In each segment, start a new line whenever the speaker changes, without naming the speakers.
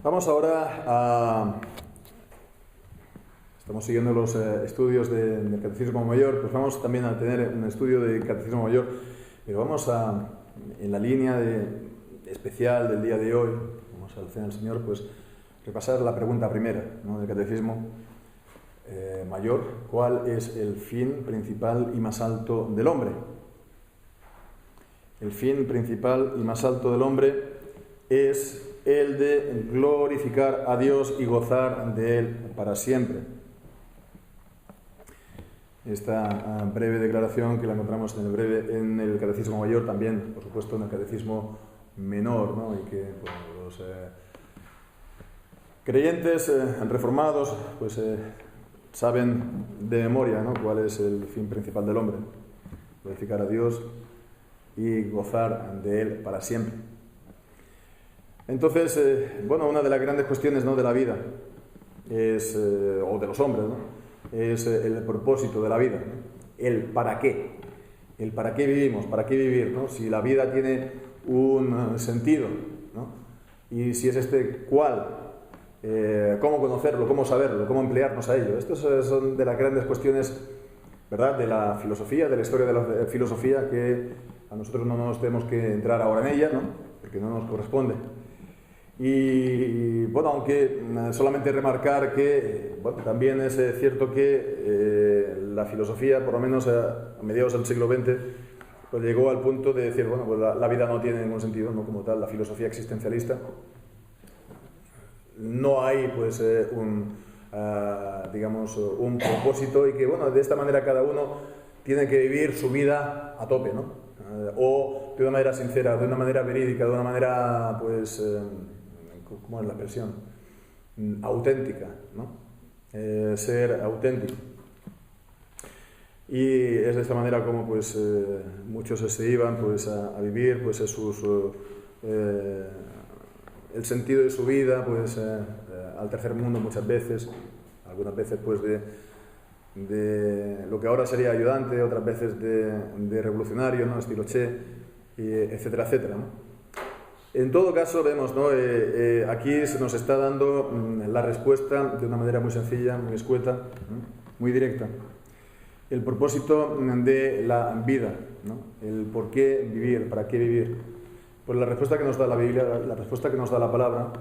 Vamos ahora a... Estamos siguiendo los estudios del Catecismo Mayor, pues vamos también a tener un estudio del Catecismo Mayor, pero vamos a, en la línea especial del día de hoy, vamos a la Cena del Señor, pues repasar la pregunta primera, ¿no?, del Catecismo Mayor: ¿cuál es el fin principal y más alto del hombre? El fin principal y más alto del hombre es el de glorificar a Dios y gozar de Él para siempre. Esta breve declaración que la encontramos en el Catecismo Mayor, también, por supuesto, en el Catecismo Menor, ¿no? Y que los creyentes reformados pues saben de memoria, ¿no?, cuál es el fin principal del hombre: glorificar a Dios y gozar de Él para siempre. Entonces, una de las grandes cuestiones, ¿no?, de la vida es, o de los hombres, ¿no?, es el propósito de la vida, ¿no? El para qué vivimos, para qué vivir, ¿no? Si la vida tiene un sentido, ¿no? Y si es ¿cuál? ¿Cómo conocerlo? ¿Cómo saberlo? ¿Cómo emplearnos a ello? Estas son de las grandes cuestiones, ¿verdad?, de la filosofía, de la historia de la filosofía, que a nosotros no nos tenemos que entrar ahora en ella, ¿no?, porque no nos corresponde. Y aunque solamente remarcar que también es cierto que la filosofía, por lo menos a mediados del siglo XX, pues llegó al punto de decir, la vida no tiene ningún sentido, no como tal, la filosofía existencialista. No hay un propósito, y que de esta manera cada uno tiene que vivir su vida a tope, ¿no? O de una manera sincera, de una manera verídica, de una manera ¿cómo es la expresión? Auténtica, ¿no? Ser auténtico. Y es de esta manera como muchos se iban a vivir el sentido de su vida al tercer mundo, muchas veces, algunas veces de lo que ahora sería ayudante, otras veces de revolucionario, ¿no?, estilo Che, etcétera, etcétera, ¿no? En todo caso, vemos, ¿no?, aquí se nos está dando la respuesta de una manera muy sencilla, muy escueta, muy directa. El propósito de la vida, ¿no?, el por qué vivir, para qué vivir. Pues la respuesta que nos da la Biblia, la respuesta que nos da la palabra,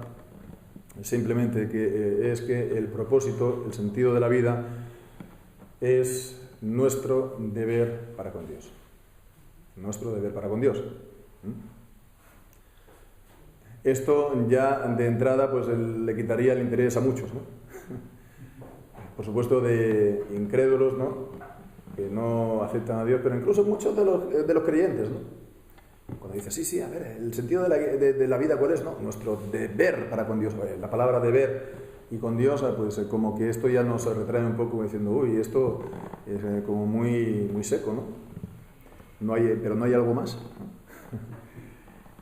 simplemente es que el propósito, el sentido de la vida, es nuestro deber para con Dios. Nuestro deber para con Dios. Esto ya de entrada le quitaría el interés a muchos, ¿no? Por supuesto, de incrédulos, ¿no?, que no aceptan a Dios, pero incluso muchos de los creyentes, ¿no? Cuando dice, sí, a ver, el sentido de la vida, ¿cuál es? No, nuestro deber para con Dios. La palabra deber y con Dios, como que esto ya nos retrae un poco, diciendo, esto es como muy, muy seco, ¿no? Pero no hay algo más, ¿no?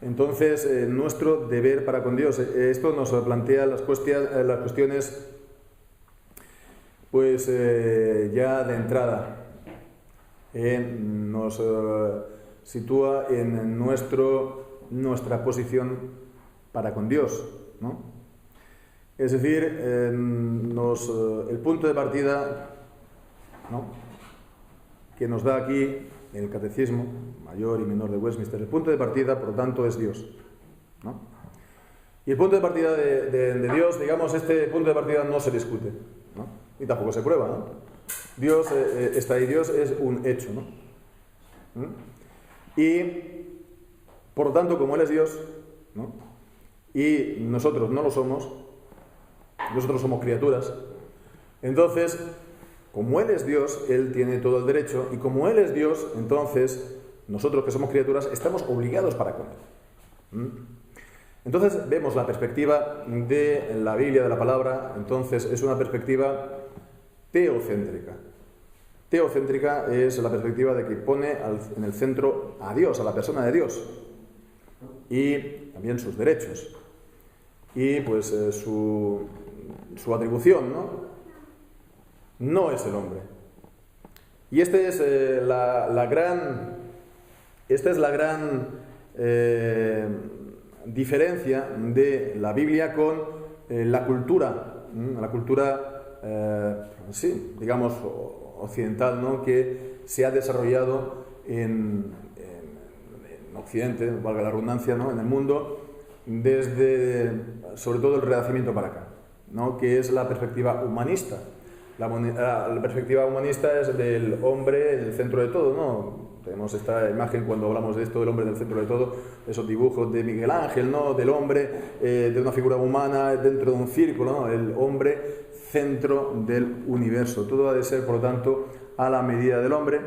Entonces, nuestro deber para con Dios, esto nos plantea las cuestiones, ya de entrada, nos sitúa en nuestra posición para con Dios, ¿no? Es decir, el punto de partida, ¿no?, que nos da aquí el Catecismo Mayor y Menor de Westminster, el punto de partida, por lo tanto, es Dios, ¿no? Y el punto de partida de Dios, digamos, este punto de partida no se discute, ¿no?, y tampoco se prueba, ¿no? Dios está ahí, Dios es un hecho, ¿no? Y, por lo tanto, como Él es Dios, ¿no?, y nosotros no lo somos, nosotros somos criaturas, entonces, como Él es Dios, Él tiene todo el derecho, y como Él es Dios, entonces, nosotros que somos criaturas, estamos obligados para con Él. Entonces, vemos la perspectiva de la Biblia, de la palabra, entonces es una perspectiva teocéntrica. Teocéntrica es la perspectiva de que pone en el centro a Dios, a la persona de Dios, y también sus derechos, y su atribución, ¿no? No es el hombre. Y esta es la gran diferencia de la Biblia con la cultura, sí, digamos, occidental, ¿no?, que se ha desarrollado en Occidente, valga la redundancia, ¿no?, en el mundo, desde, sobre todo, el Renacimiento para acá, ¿no?, que es la perspectiva humanista. La perspectiva humanista es del hombre en el centro de todo, ¿no? Tenemos esta imagen cuando hablamos de esto, del hombre en el centro de todo, esos dibujos de Miguel Ángel, ¿no?, del hombre, de una figura humana dentro de un círculo, ¿no?, el hombre centro del universo. Todo ha de ser, por lo tanto, a la medida del hombre.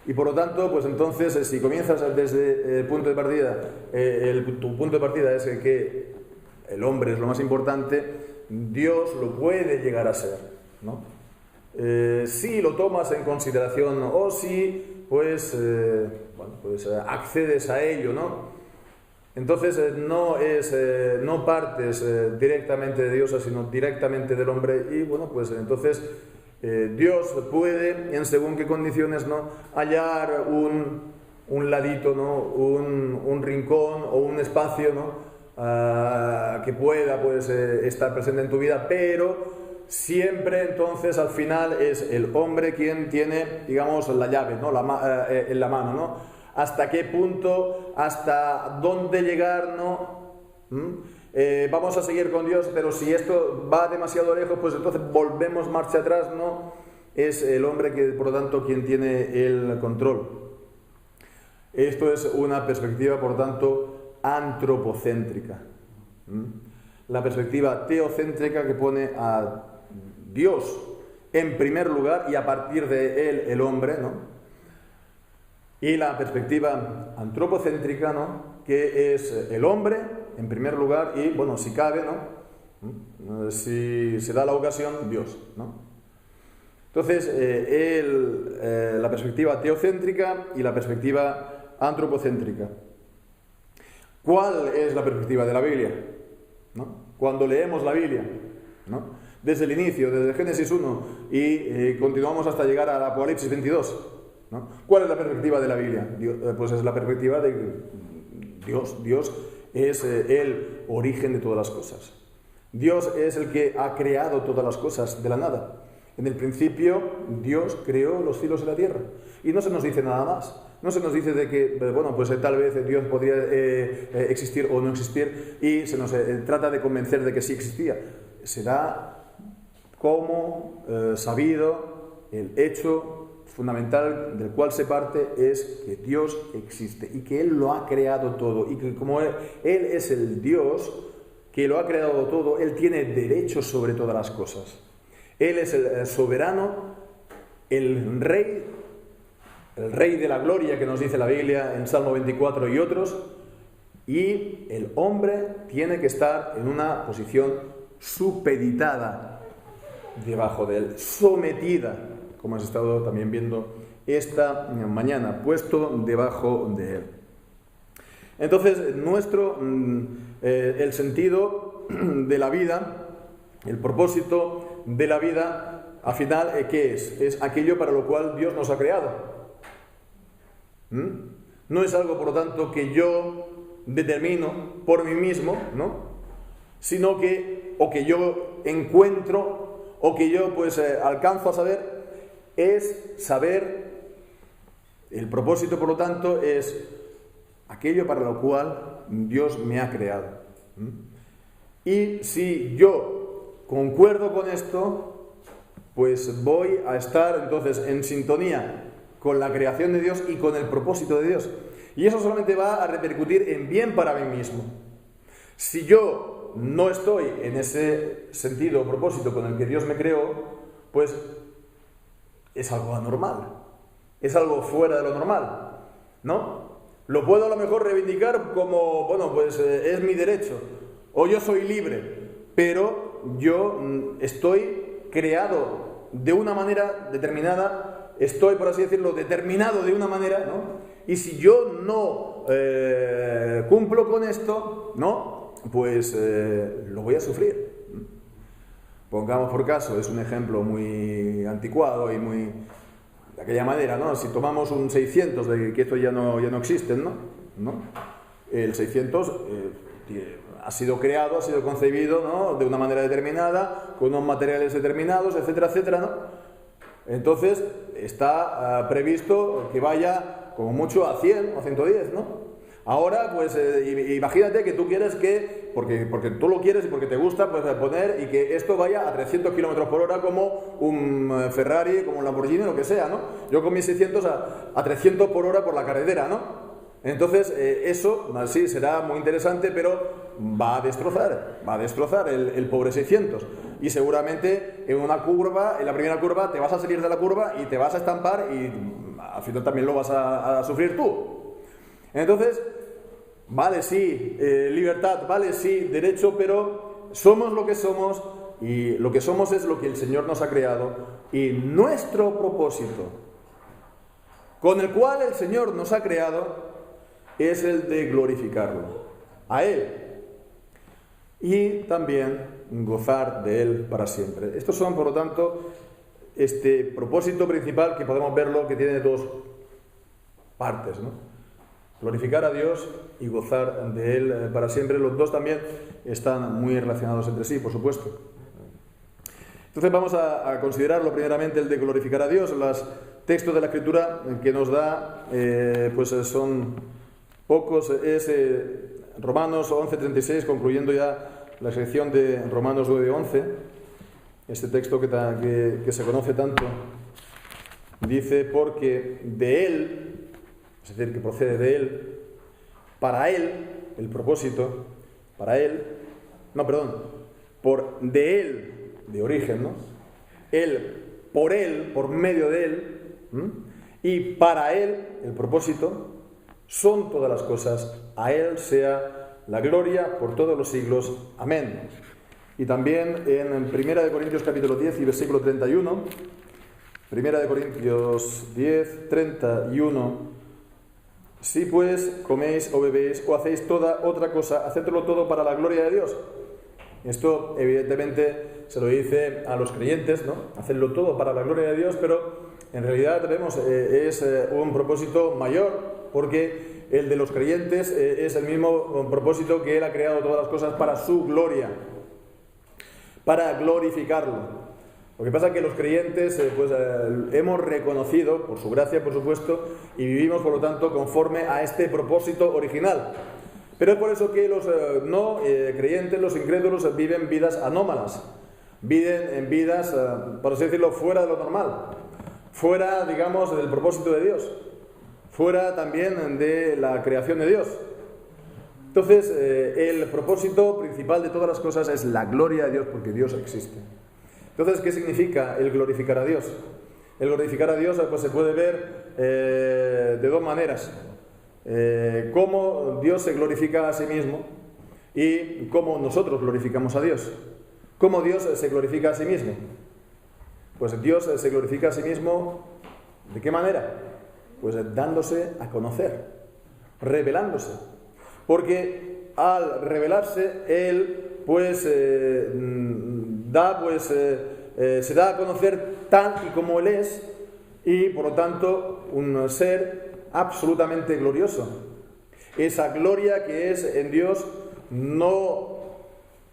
Y por lo tanto, pues entonces, si comienzas desde el punto de partida, tu punto de partida es que el hombre es lo más importante, Dios lo puede llegar a ser, ¿no? Si lo tomas en consideración o si, pues, accedes a ello, ¿no? Entonces no partes directamente de Dios, sino directamente del hombre. Y bueno, pues entonces Dios puede, en según qué condiciones, ¿no?, hallar un ladito, ¿no?, un rincón o un espacio, ¿no?, que pueda, pues, estar presente en tu vida, pero siempre, entonces, al final es el hombre quien tiene, digamos, la llave, ¿no?, en la mano, ¿no? Hasta qué punto, hasta dónde llegar, ¿no? Vamos a seguir con Dios, pero si esto va demasiado lejos, pues entonces volvemos marcha atrás, ¿no? Es el hombre que, por lo tanto, quien tiene el control. Esto es una perspectiva, por tanto, antropocéntrica. La perspectiva teocéntrica, que pone a Dios en primer lugar y a partir de él el hombre, ¿no? Y la perspectiva antropocéntrica, ¿no?, que es el hombre en primer lugar y, bueno, si cabe, ¿no?, si se da la ocasión, Dios, ¿no? Entonces, la perspectiva teocéntrica y la perspectiva antropocéntrica. ¿Cuál es la perspectiva de la Biblia, ¿no? Cuando leemos la Biblia, ¿no?, desde el inicio, desde Génesis 1 y continuamos hasta llegar al Apocalipsis 22, ¿no? ¿Cuál es la perspectiva de la Biblia? Pues es la perspectiva de Dios. Dios es el origen de todas las cosas. Dios es el que ha creado todas las cosas de la nada. En el principio, Dios creó los cielos y la tierra. Y no se nos dice nada más. No se nos dice de que, bueno, pues tal vez Dios podría existir o no existir, y se nos trata de convencer de que sí existía. Se da como sabido el hecho fundamental del cual se parte es que Dios existe y que Él lo ha creado todo, y que como Él es el Dios que lo ha creado todo, Él tiene derecho sobre todas las cosas. Él es el soberano, el rey de la gloria, que nos dice la Biblia en Salmo 24 y otros, y el hombre tiene que estar en una posición supeditada debajo de él, sometida, como hemos estado también viendo esta mañana, puesto debajo de él. Entonces, el sentido de la vida, el propósito de la vida, al final, ¿qué es? Es aquello para lo cual Dios nos ha creado. No es algo, por lo tanto, que yo determino por mí mismo, ¿no?, sino que yo encuentro, o que yo, pues, alcanzo a saber, es saber, el propósito, por lo tanto, es aquello para lo cual Dios me ha creado. Y si yo concuerdo con esto, pues voy a estar entonces en sintonía con la creación de Dios y con el propósito de Dios. Y eso solamente va a repercutir en bien para mí mismo. Si yo no estoy en ese sentido o propósito con el que Dios me creó, pues es algo anormal, es algo fuera de lo normal, ¿no? Lo puedo a lo mejor reivindicar como, bueno, pues es mi derecho, o yo soy libre, pero yo estoy creado de una manera determinada, estoy, por así decirlo, determinado de una manera, ¿no? Y si yo no cumplo con esto, ¿no?, pues lo voy a sufrir. Pongamos por caso, es un ejemplo muy anticuado y muy de aquella manera, ¿no? Si tomamos un 600, de que esto ya no existen, ¿no? El 600 ha sido creado, ha sido concebido, ¿no?, de una manera determinada, con unos materiales determinados, etcétera, etcétera, ¿no? Entonces está previsto que vaya como mucho a 100 o a 110, ¿no? Ahora, pues imagínate que tú quieres que, porque tú lo quieres y porque te gusta, pues poner y que esto vaya a 300 km por hora como un Ferrari, como un Lamborghini, lo que sea, ¿no? Yo con mis 600 a 300 por hora por la carretera, ¿no? Entonces, eso sí será muy interesante, pero va a destrozar el pobre 600. Y seguramente en una curva, en la primera curva, te vas a salir de la curva y te vas a estampar y al final también lo vas a sufrir tú. Entonces, vale, sí, libertad, vale, sí, derecho, pero somos lo que somos y lo que somos es lo que el Señor nos ha creado y nuestro propósito con el cual el Señor nos ha creado es el de glorificarlo a Él y también gozar de Él para siempre. Estos son, por lo tanto, este propósito principal que podemos verlo que tiene dos partes, ¿no? Glorificar a Dios y gozar de Él para siempre. Los dos también están muy relacionados entre sí, por supuesto. Entonces vamos a considerarlo primeramente el de glorificar a Dios. Los textos de la Escritura que nos da pues son pocos. Es Romanos 11:36, concluyendo ya la sección de Romanos 9:11. Este texto que se conoce tanto dice: porque de Él, es decir, que procede de Él, para Él, el propósito, para Él, no, perdón, de Él, de origen, ¿no? Él, por medio de Él, y para Él, el propósito, son todas las cosas, a Él sea la gloria por todos los siglos. Amén. Y también en 1 Corintios capítulo 10 y versículo 31, 1 Corintios 10, 31, si pues coméis o bebéis o hacéis toda otra cosa, hacedlo todo para la gloria de Dios. Esto evidentemente se lo dice a los creyentes, ¿no? Hacedlo todo para la gloria de Dios, pero en realidad vemos es un propósito mayor, porque el de los creyentes es el mismo propósito que Él ha creado todas las cosas para su gloria, para glorificarlo. Lo que pasa es que los creyentes hemos reconocido, por su gracia, por supuesto, y vivimos, por lo tanto, conforme a este propósito original. Pero es por eso que los no creyentes, los incrédulos, viven vidas anómalas, viven en vidas, por así decirlo, fuera de lo normal, fuera, digamos, del propósito de Dios, fuera también de la creación de Dios. Entonces, el propósito principal de todas las cosas es la gloria de Dios, porque Dios existe. Entonces, ¿qué significa el glorificar a Dios? El glorificar a Dios pues se puede ver de dos maneras. Cómo Dios se glorifica a sí mismo y cómo nosotros glorificamos a Dios. ¿Cómo Dios se glorifica a sí mismo? Pues Dios se glorifica a sí mismo, ¿de qué manera? Pues dándose a conocer, revelándose. Porque al revelarse, Él pues se da a conocer tal y como Él es, y por lo tanto un ser absolutamente glorioso. Esa gloria que es en Dios no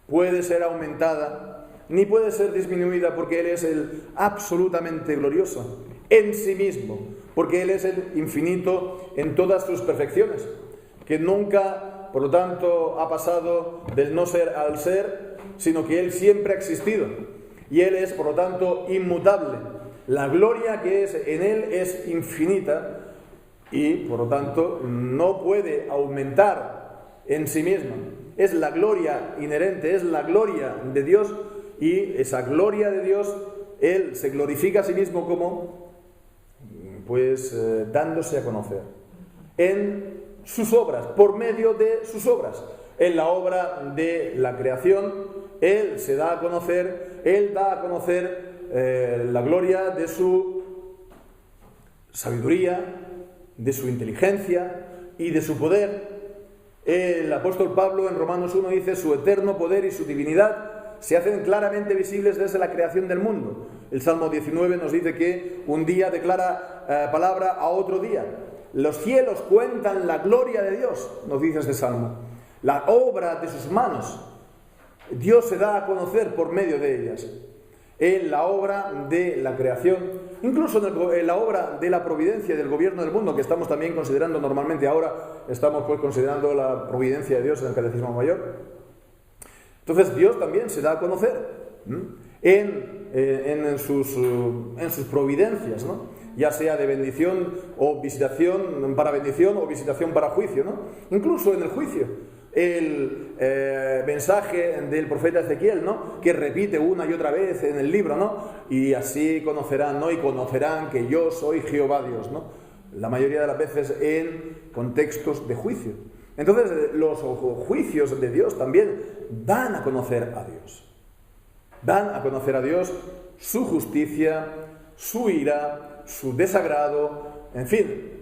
puede ser aumentada ni puede ser disminuida, porque Él es el absolutamente glorioso en sí mismo, porque Él es el infinito en todas sus perfecciones, que nunca, por lo tanto, ha pasado del no ser al ser, sino que Él siempre ha existido, y Él es, por lo tanto, inmutable. La gloria que es en Él es infinita y, por lo tanto, no puede aumentar en sí misma. Es la gloria inherente, es la gloria de Dios, y esa gloria de Dios, Él se glorifica a sí mismo como, pues, dándose a conocer en sus obras, por medio de sus obras. En la obra de la creación, Él se da a conocer, Él da a conocer la gloria de su sabiduría, de su inteligencia y de su poder. El apóstol Pablo en Romanos 1 dice: su eterno poder y su divinidad se hacen claramente visibles desde la creación del mundo. El Salmo 19 nos dice que un día declara palabra a otro día. Los cielos cuentan la gloria de Dios, nos dice este Salmo. la obra de sus manos. Dios se da a conocer por medio de ellas, en la obra de la creación, incluso en la obra de la providencia, del gobierno del mundo, que estamos también considerando normalmente. Ahora estamos pues considerando la providencia de Dios en el Catecismo Mayor. Entonces Dios también se da a conocer en sus providencias, ¿no? Ya sea de bendición o visitación para bendición o visitación para juicio, ¿no? Incluso en el juicio. El mensaje del profeta Ezequiel, ¿no? Que repite una y otra vez en el libro, ¿no? Y así conocerán, ¿no? Y conocerán que yo soy Jehová Dios, ¿no? La mayoría de las veces en contextos de juicio. Entonces los juicios de Dios también dan a conocer a Dios. Dan a conocer a Dios su justicia, su ira, su desagrado, en fin.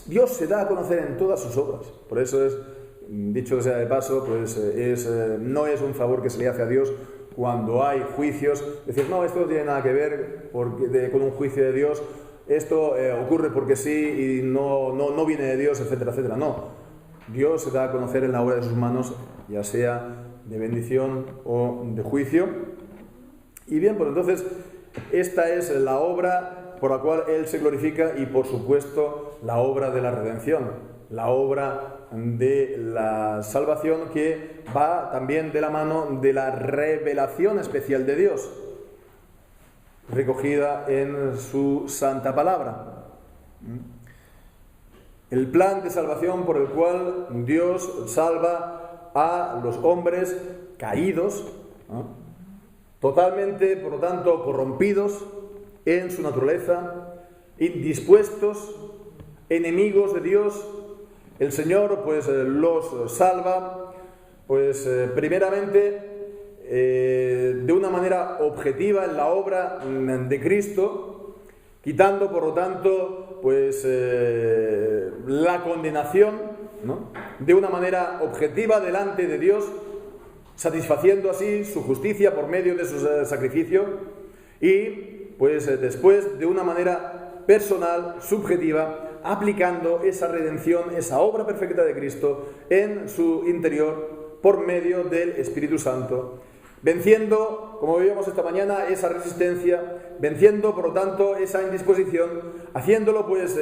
Dios se da a conocer en todas sus obras. Por eso es, dicho sea de paso, pues no es un favor que se le hace a Dios cuando hay juicios. Decir, no, esto no tiene nada que ver con un juicio de Dios, esto ocurre porque sí y no viene de Dios, etcétera, etcétera. No. Dios se da a conocer en la obra de sus manos, ya sea de bendición o de juicio. Y bien, pues entonces, esta es la obra por la cual Él se glorifica y, por supuesto, la obra de la redención, la obra de la salvación, que va también de la mano de la revelación especial de Dios, recogida en su santa palabra. El plan de salvación por el cual Dios salva a los hombres caídos, ¿no? Totalmente, por lo tanto, corrompidos en su naturaleza, indispuestos, enemigos de Dios. El Señor pues los salva, pues primeramente de una manera objetiva en la obra de Cristo, quitando por lo tanto pues la condenación, ¿no? De una manera objetiva delante de Dios, satisfaciendo así su justicia por medio de su sacrificio, y pues después de una manera personal, subjetiva, aplicando esa redención, esa obra perfecta de Cristo en su interior por medio del Espíritu Santo, venciendo, como veíamos esta mañana, esa resistencia, venciendo por lo tanto esa indisposición, haciéndolo pues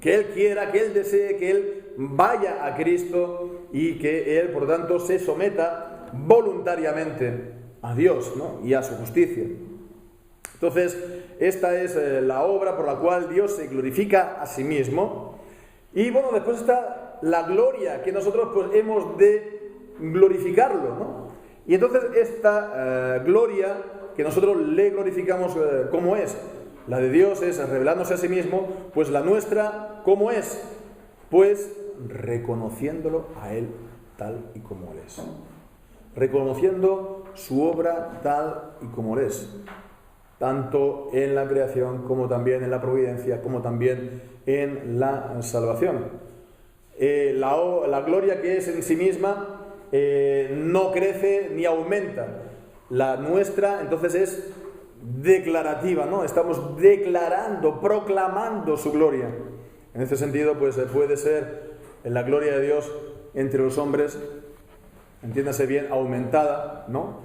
que Él quiera, que Él desee, que Él vaya a Cristo y que Él por lo tanto se someta voluntariamente a Dios, ¿no? Y a su justicia. Entonces, esta es la obra por la cual Dios se glorifica a sí mismo. Y bueno, después está la gloria, que nosotros pues hemos de glorificarlo, ¿no? Y entonces esta gloria que nosotros le glorificamos, ¿cómo es? La de Dios es revelándose a sí mismo, pues la nuestra, ¿cómo es? Pues reconociéndolo a Él tal y como Él es. Reconociendo su obra tal y como Él es. Tanto en la creación, como también en la providencia, como también en la salvación. La gloria que es en sí misma no crece ni aumenta. La nuestra entonces es declarativa, ¿no? Estamos declarando, proclamando su gloria. En este sentido, pues puede ser la gloria de Dios entre los hombres, entiéndase bien, aumentada, ¿no?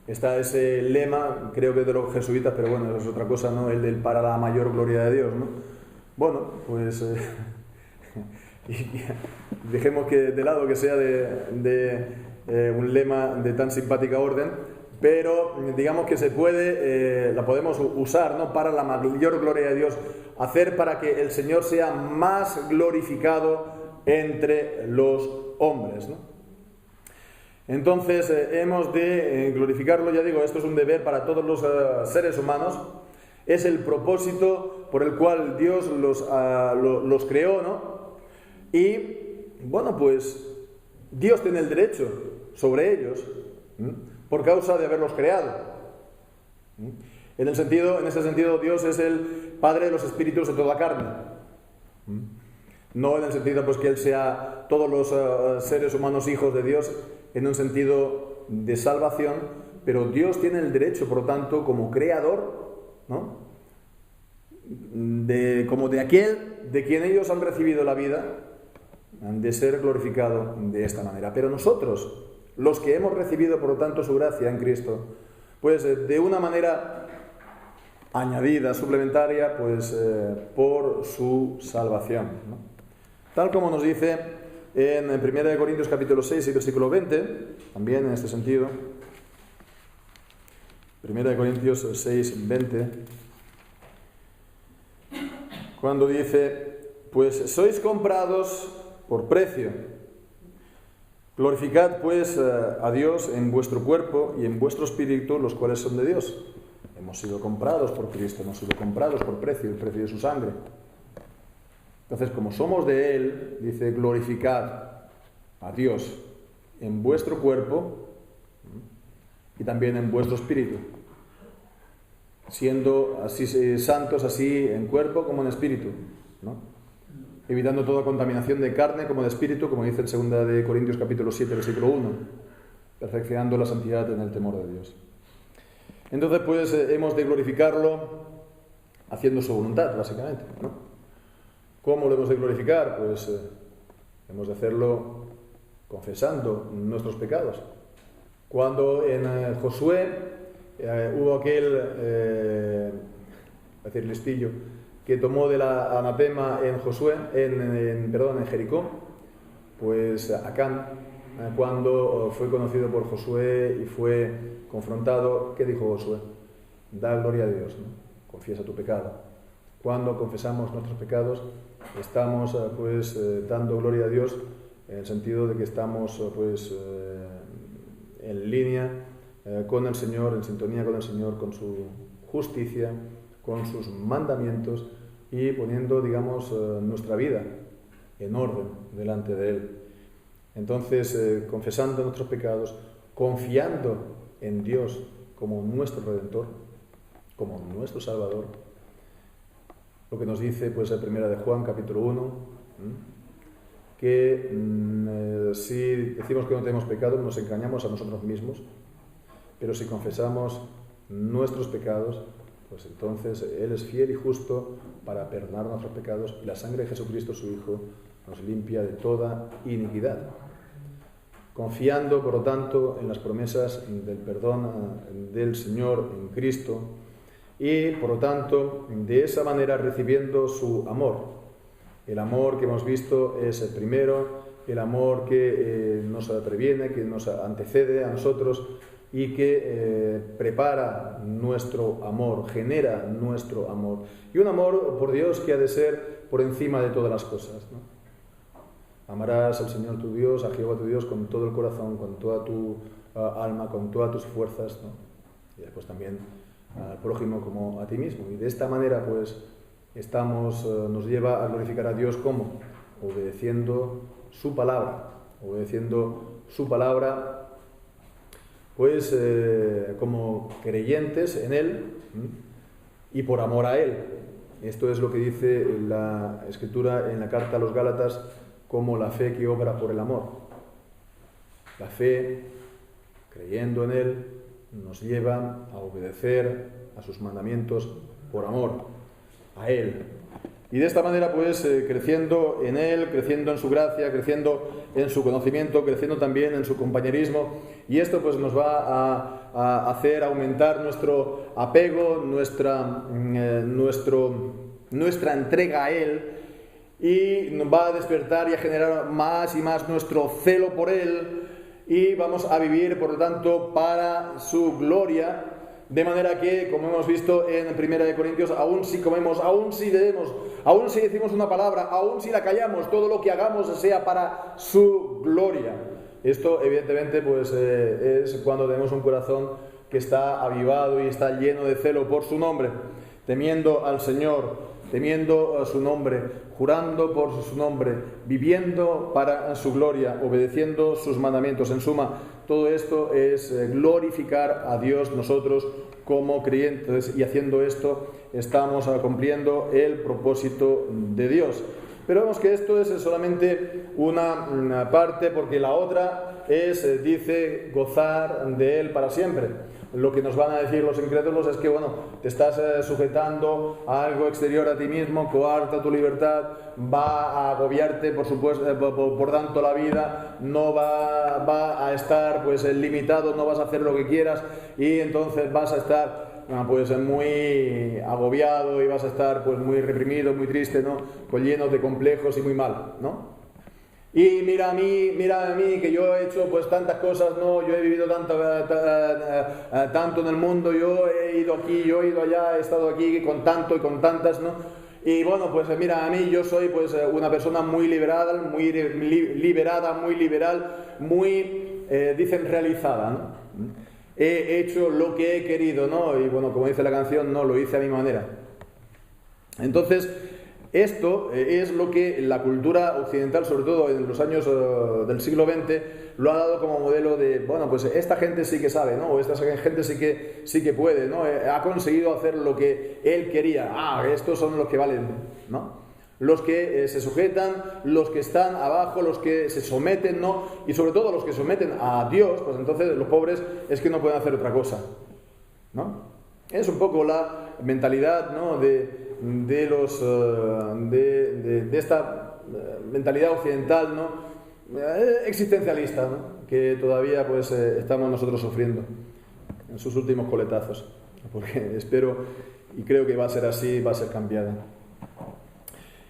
Está ese lema, creo que es de los jesuitas, pero bueno, es otra cosa, ¿no? El del para la mayor gloria de Dios, ¿no? Bueno, pues dejemos que de lado que sea de un lema de tan simpática orden, pero digamos que se puede, la podemos usar, ¿no? Para la mayor gloria de Dios, hacer para que el Señor sea más glorificado entre los hombres, ¿no? Entonces hemos de glorificarlo, ya digo, esto es un deber para todos los seres humanos, es el propósito por el cual Dios los creó, ¿no? Y bueno, pues Dios tiene el derecho sobre ellos, por causa de haberlos creado. En ese sentido, Dios es el Padre de los espíritus de toda carne. No en el sentido pues que Él sea todos los seres humanos hijos de Dios, en un sentido de salvación, pero Dios tiene el derecho, por lo tanto, como creador, ¿no? Como de aquel de quien ellos han recibido la vida, de ser glorificado de esta manera. Pero nosotros, los que hemos recibido por lo tanto su gracia en Cristo, pues de una manera añadida, suplementaria, pues por su salvación, ¿no? Tal como nos dice en 1 Corintios capítulo 6 y versículo 20, también en este sentido, 1 Corintios 6, 20, cuando dice, pues sois comprados por precio. Glorificad pues a Dios en vuestro cuerpo y en vuestro espíritu, los cuales son de Dios. Hemos sido comprados por Cristo, hemos sido comprados por precio, el precio de su sangre. Entonces, como somos de Él, dice, glorificad a Dios en vuestro cuerpo y también en vuestro espíritu, siendo así santos así en cuerpo como en espíritu, ¿no? Evitando toda contaminación de carne como de espíritu, como dice en 2 Corintios capítulo 7, versículo 1, perfeccionando la santidad en el temor de Dios. Entonces, pues, hemos de glorificarlo haciendo su voluntad, básicamente, ¿no? ¿Cómo lo hemos de glorificar? Pues hemos de hacerlo confesando nuestros pecados. Cuando en Josué hubo aquel, listillo, que tomó de la anatema en en Jericó, pues Acán, cuando fue conocido por Josué y fue confrontado, ¿qué dijo Josué? Da gloria a Dios, ¿no? Confiesa tu pecado. Cuando confesamos nuestros pecados, estamos dando gloria a Dios, en el sentido de que estamos en línea con el Señor, en sintonía con el Señor, con su justicia, con sus mandamientos y poniendo, digamos, nuestra vida en orden delante de Él. Entonces, confesando nuestros pecados, confiando en Dios como nuestro Redentor, como nuestro Salvador, lo que nos dice pues la primera de Juan, capítulo 1, que si decimos que no tenemos pecado, nos engañamos a nosotros mismos, pero si confesamos nuestros pecados, pues entonces Él es fiel y justo para perdonar nuestros pecados, y la sangre de Jesucristo, su Hijo, nos limpia de toda iniquidad. Confiando, por lo tanto, en las promesas del perdón del Señor en Cristo, y, por lo tanto, de esa manera recibiendo su amor. El amor que hemos visto es el primero, el amor que nos previene, que nos antecede a nosotros y que prepara nuestro amor, genera nuestro amor. Y un amor por Dios que ha de ser por encima de todas las cosas, ¿no? Amarás al Señor tu Dios, a Jehová tu Dios, con todo el corazón, con toda tu alma, con todas tus fuerzas, ¿no? Y después también al prójimo como a ti mismo. Y de esta manera, pues, nos lleva a glorificar a Dios como obedeciendo su palabra, pues como creyentes en Él y por amor a Él. Esto es lo que dice la Escritura en la carta a los Gálatas como la fe que obra por el amor. La fe, creyendo en Él, nos lleva a obedecer a sus mandamientos por amor a Él. Y de esta manera, pues, creciendo en Él, creciendo en su gracia, creciendo en su conocimiento, creciendo también en su compañerismo. Y esto, pues, nos va a hacer aumentar nuestro apego, nuestra entrega a Él, y nos va a despertar y a generar más y más nuestro celo por Él, y vamos a vivir, por lo tanto, para su gloria, de manera que, como hemos visto en 1 Corintios, aún si comemos, aún si bebemos, aún si decimos una palabra, aún si la callamos, todo lo que hagamos sea para su gloria. Esto, evidentemente, pues es cuando tenemos un corazón que está avivado y está lleno de celo por su nombre, temiendo al Señor, temiendo a su nombre, jurando por su nombre, viviendo para su gloria, obedeciendo sus mandamientos. En suma, todo esto es glorificar a Dios nosotros como creyentes, y haciendo esto estamos cumpliendo el propósito de Dios. Pero vemos que esto es solamente una parte, porque la otra es, dice, gozar de Él para siempre. Lo que nos van a decir los incrédulos es que, bueno, te estás sujetando a algo exterior a ti mismo, coarta tu libertad, va a agobiarte, por supuesto, por tanto la vida no va a estar pues limitado, no vas a hacer lo que quieras y entonces vas a estar pues muy agobiado y vas a estar pues muy reprimido, muy triste, ¿no? Pues lleno de complejos y muy mal, ¿no? Y mira a mí, que yo he hecho pues tantas cosas, ¿no? Yo he vivido tanto en el mundo, yo he ido aquí, yo he ido allá, he estado aquí con tanto y con tantas, ¿no? Y bueno, pues mira a mí, yo soy pues una persona muy liberada, muy liberal, muy, dicen, realizada, ¿no? He hecho lo que he querido, ¿no? Y bueno, como dice la canción, no, lo hice a mi manera. Entonces, esto es lo que la cultura occidental, sobre todo en los años del siglo XX, lo ha dado como modelo de, bueno, pues esta gente sí que sabe, ¿no? O esta gente sí que puede, ¿no? Ha conseguido hacer lo que él quería. Estos son los que valen, ¿no? Los que se sujetan, los que están abajo, los que se someten, ¿no? Y sobre todo los que someten a Dios, pues entonces los pobres es que no pueden hacer otra cosa, ¿no? Es un poco la mentalidad, ¿no? de esta mentalidad occidental, ¿no? Existencialista, ¿no? Que todavía pues estamos nosotros sufriendo en sus últimos coletazos, porque espero y creo que va a ser así, va a ser cambiada.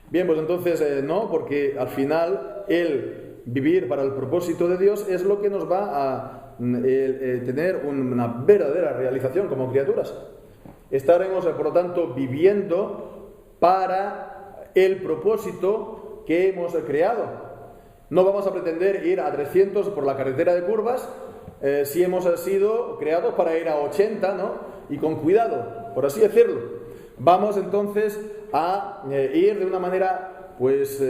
Bien, pues entonces no, porque al final el vivir para el propósito de Dios es lo que nos va a tener una verdadera realización como criaturas. Estaremos, por lo tanto, viviendo para el propósito que hemos creado. No vamos a pretender ir a 300 por la carretera de curvas si hemos sido creados para ir a 80, ¿no? Y con cuidado, por así decirlo. Vamos entonces a ir de una manera pues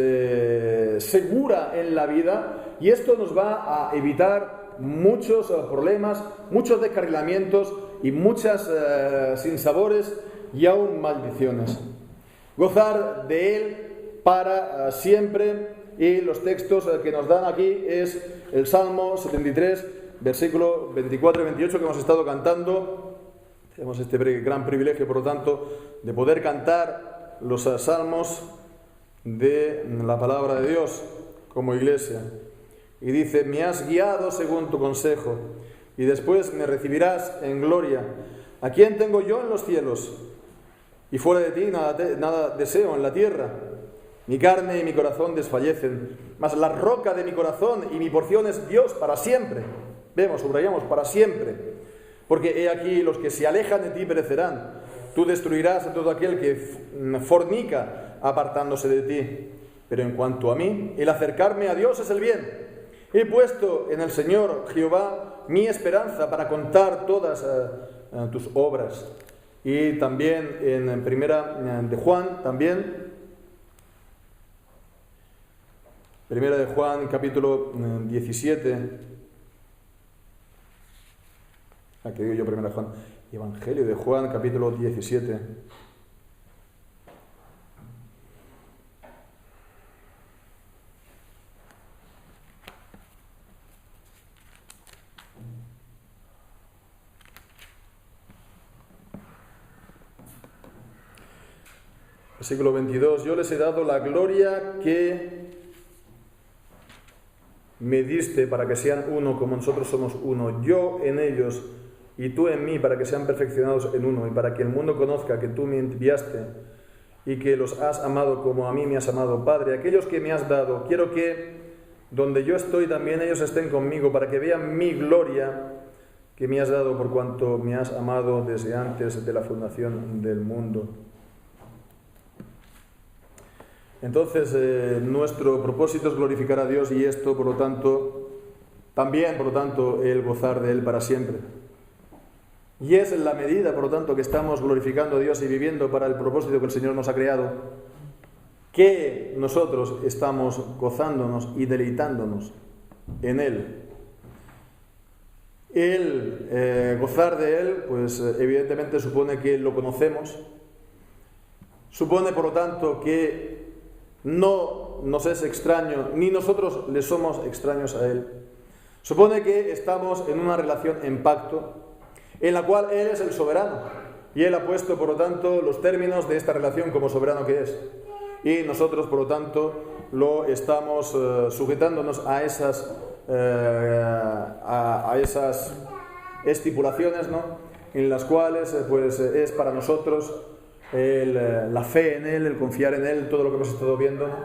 segura en la vida, y esto nos va a evitar muchos problemas, muchos descarrilamientos y muchas sinsabores y aún maldiciones. Gozar de Él para siempre, y los textos que nos dan aquí es el Salmo 73, versículo 24 y 28 que hemos estado cantando. Tenemos este gran privilegio, por lo tanto, de poder cantar los salmos de la palabra de Dios como iglesia. Y dice: me has guiado según tu consejo, y después me recibirás en gloria. ¿A quién tengo yo en los cielos? Y fuera de ti nada deseo en la tierra. Mi carne y mi corazón desfallecen, mas la roca de mi corazón y mi porción es Dios para siempre. Vemos, subrayamos, para siempre. Porque he aquí, los que se alejan de ti perecerán. Tú destruirás a todo aquel que fornica apartándose de ti. Pero en cuanto a mí, el acercarme a Dios es el bien. He puesto en el Señor Jehová mi esperanza para contar todas tus obras. Y también en primera de Juan, primera de Juan, capítulo 17. Que digo yo, primera de Juan, Evangelio de Juan, capítulo 17. Versículo 22. Yo les he dado la gloria que me diste para que sean uno como nosotros somos uno, yo en ellos y tú en mí, para que sean perfeccionados en uno, y para que el mundo conozca que tú me enviaste y que los has amado como a mí me has amado. Padre, aquellos que me has dado, quiero que donde yo estoy también ellos estén conmigo, para que vean mi gloria que me has dado por cuanto me has amado desde antes de la fundación del mundo. Entonces, nuestro propósito es glorificar a Dios, y esto, por lo tanto, también, el gozar de Él para siempre. Y es en la medida, por lo tanto, que estamos glorificando a Dios y viviendo para el propósito que el Señor nos ha creado, que nosotros estamos gozándonos y deleitándonos en Él. El gozar de Él, pues evidentemente supone que lo conocemos, supone, por lo tanto, que no nos es extraño, ni nosotros le somos extraños a Él. Supone que estamos en una relación en pacto, en la cual Él es el soberano, y Él ha puesto, por lo tanto, los términos de esta relación como soberano que es. Y nosotros, por lo tanto, lo estamos sujetándonos a esas estipulaciones, ¿no?, en las cuales pues es para nosotros la fe en Él, el confiar en Él, todo lo que hemos estado viendo, ¿no?,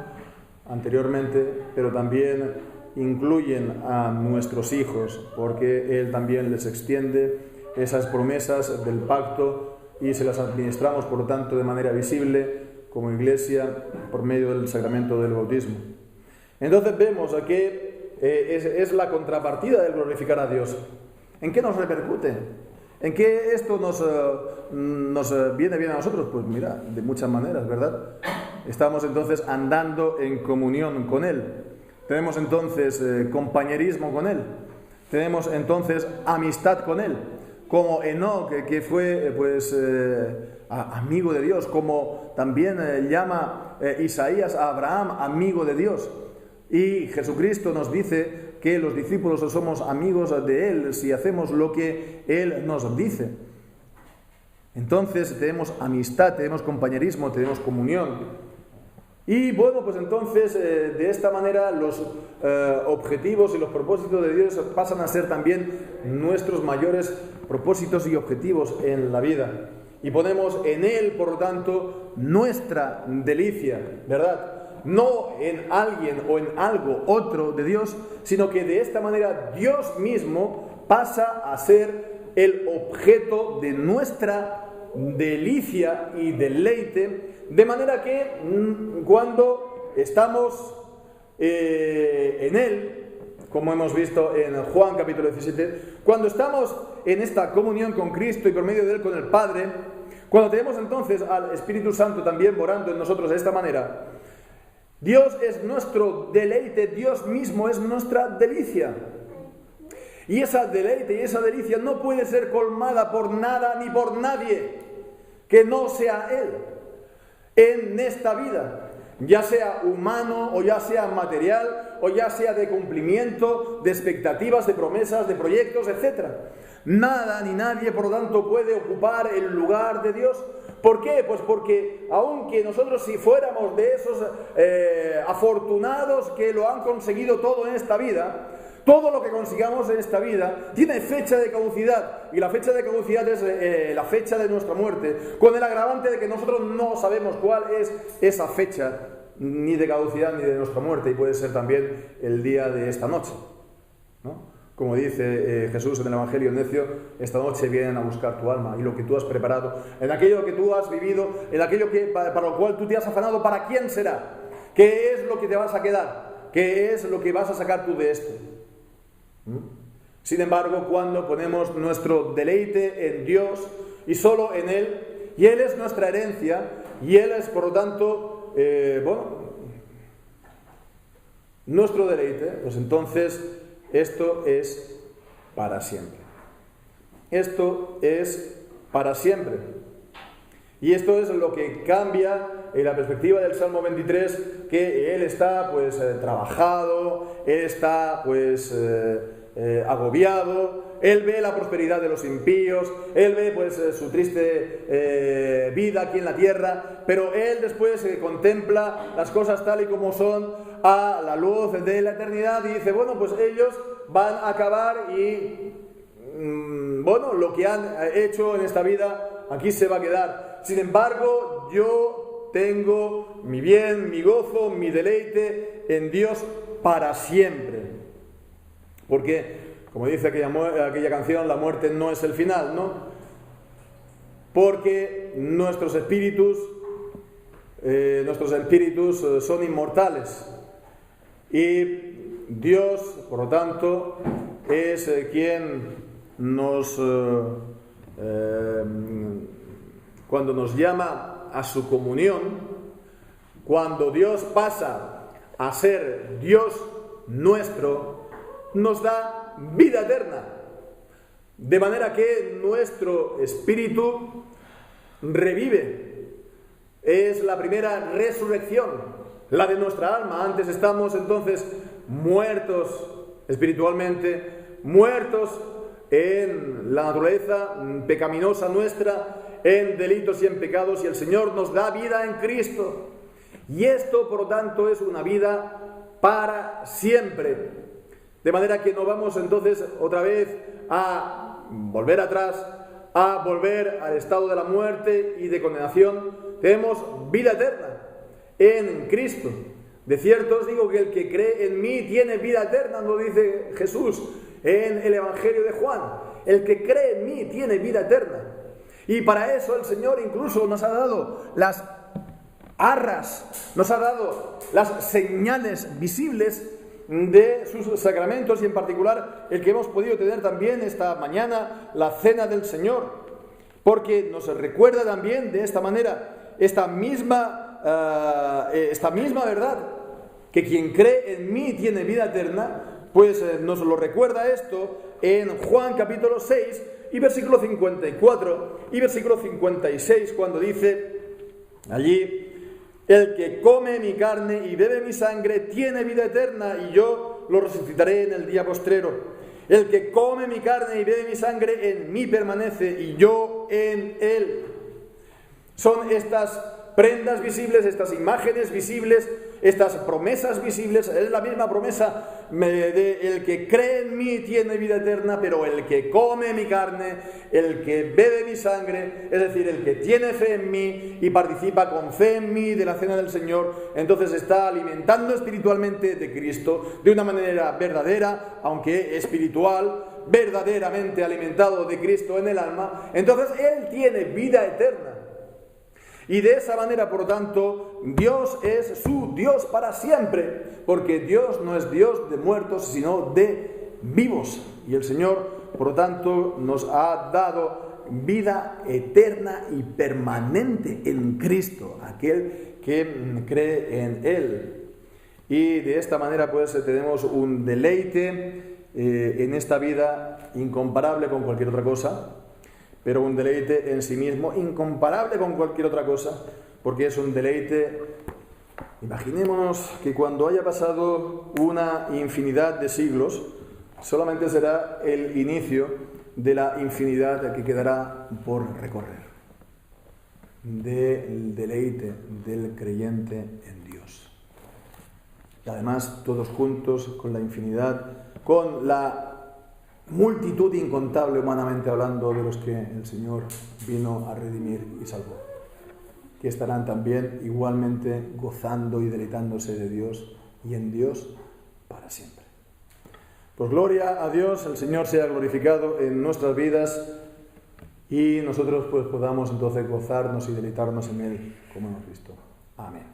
anteriormente, pero también incluyen a nuestros hijos, porque Él también les extiende esas promesas del pacto y se las administramos, por lo tanto, de manera visible como Iglesia por medio del sacramento del bautismo. Entonces vemos que es la contrapartida del glorificar a Dios. ¿En qué nos repercute? ¿En qué esto nos viene bien a nosotros? Pues mira, de muchas maneras, ¿verdad? Estamos entonces andando en comunión con Él. Tenemos entonces compañerismo con Él. Tenemos entonces amistad con Él. Como Enoc, que fue pues amigo de Dios, como también llama Isaías a Abraham amigo de Dios. Y Jesucristo nos dice que los discípulos somos amigos de Él si hacemos lo que Él nos dice. Entonces tenemos amistad, tenemos compañerismo, tenemos comunión. Y bueno, pues entonces de esta manera los objetivos y los propósitos de Dios pasan a ser también nuestros mayores propósitos y objetivos en la vida. Y ponemos en Él, por lo tanto, nuestra delicia, ¿verdad? No en alguien o en algo otro de Dios, sino que de esta manera Dios mismo pasa a ser el objeto de nuestra delicia y deleite, de manera que cuando estamos en Él, como hemos visto en Juan capítulo 17, cuando estamos en esta comunión con Cristo y por medio de Él con el Padre, cuando tenemos entonces al Espíritu Santo también morando en nosotros de esta manera, Dios es nuestro deleite, Dios mismo es nuestra delicia. Y esa deleite y esa delicia no puede ser colmada por nada ni por nadie que no sea Él en esta vida, ya sea humano o ya sea material o ya sea de cumplimiento, de expectativas, de promesas, de proyectos, etc. Nada ni nadie, por lo tanto, puede ocupar el lugar de Dios. ¿Por qué? Pues porque aunque nosotros si fuéramos de esos afortunados que lo han conseguido todo en esta vida, todo lo que consigamos en esta vida tiene fecha de caducidad, y la fecha de caducidad es la fecha de nuestra muerte, con el agravante de que nosotros no sabemos cuál es esa fecha, ni de caducidad ni de nuestra muerte, y puede ser también el día de esta noche, ¿no? Como dice Jesús en el Evangelio necio, esta noche vienen a buscar tu alma, y lo que tú has preparado, en aquello que tú has vivido, en aquello para lo cual tú te has afanado, ¿para quién será? ¿Qué es lo que te vas a quedar? ¿Qué es lo que vas a sacar tú de esto? Sin embargo, cuando ponemos nuestro deleite en Dios y solo en Él, y Él es nuestra herencia, y Él es, por lo tanto, nuestro deleite, pues entonces esto es para siempre. Esto es para siempre. Y esto es lo que cambia en la perspectiva del Salmo 23, que Él está pues trabajado, Él está pues agobiado, Él ve la prosperidad de los impíos, Él ve pues su triste vida aquí en la tierra, pero Él después contempla las cosas tal y como son a la luz de la eternidad y dice, bueno, pues ellos van a acabar y lo que han hecho en esta vida aquí se va a quedar. Sin embargo, yo tengo mi bien, mi gozo, mi deleite en Dios para siempre. Porque, como dice aquella canción, la muerte no es el final, ¿no? Porque nuestros espíritus son inmortales. Y Dios, por lo tanto, es quien cuando nos llama a su comunión, cuando Dios pasa a ser Dios nuestro, nos da vida eterna. De manera que nuestro espíritu revive. Es la primera resurrección. la de nuestra alma. Antes estamos entonces muertos espiritualmente, muertos en la naturaleza pecaminosa nuestra, en delitos y en pecados, y el Señor nos da vida en Cristo. Y esto, por lo tanto, es una vida para siempre. De manera que no vamos entonces otra vez a volver atrás, a volver al estado de la muerte y de condenación. Tenemos vida eterna en Cristo. De cierto os digo que el que cree en mí tiene vida eterna, lo dice Jesús en el Evangelio de Juan. El que cree en mí tiene vida eterna. Y para eso el Señor incluso nos ha dado las arras, nos ha dado las señales visibles de sus sacramentos, y en particular el que hemos podido tener también esta mañana, la Cena del Señor, porque nos recuerda también de esta manera esta misma verdad, que quien cree en mí tiene vida eterna. Pues nos lo recuerda esto en Juan capítulo 6 y versículo 54 y versículo 56, cuando dice allí: el que come mi carne y bebe mi sangre tiene vida eterna, y yo lo resucitaré en el día postrero. El que come mi carne y bebe mi sangre en mí permanece, y yo en él. Son estas prendas visibles, estas imágenes visibles, estas promesas visibles. Es la misma promesa de el que cree en mí tiene vida eterna, pero el que come mi carne, el que bebe mi sangre, es decir, el que tiene fe en mí y participa con fe en mí de la cena del Señor, entonces está alimentando espiritualmente de Cristo de una manera verdadera, aunque espiritual, verdaderamente alimentado de Cristo en el alma. Entonces él tiene vida eterna. Y de esa manera, por lo tanto, Dios es su Dios para siempre, porque Dios no es Dios de muertos, sino de vivos. Y el Señor, por lo tanto, nos ha dado vida eterna y permanente en Cristo, aquel que cree en Él. Y de esta manera, pues, tenemos un deleite en esta vida incomparable con cualquier otra cosa, pero un deleite en sí mismo incomparable con cualquier otra cosa, porque es un deleite. Imaginémonos que cuando haya pasado una infinidad de siglos, solamente será el inicio de la infinidad que quedará por recorrer, del deleite del creyente en Dios. Y además, todos juntos, con la infinidad, con la multitud incontable, humanamente hablando, de los que el Señor vino a redimir y salvó, que estarán también igualmente gozando y deleitándose de Dios y en Dios para siempre. Pues gloria a Dios, el Señor sea glorificado en nuestras vidas, y nosotros pues podamos entonces gozarnos y deleitarnos en Él, como hemos visto. Amén.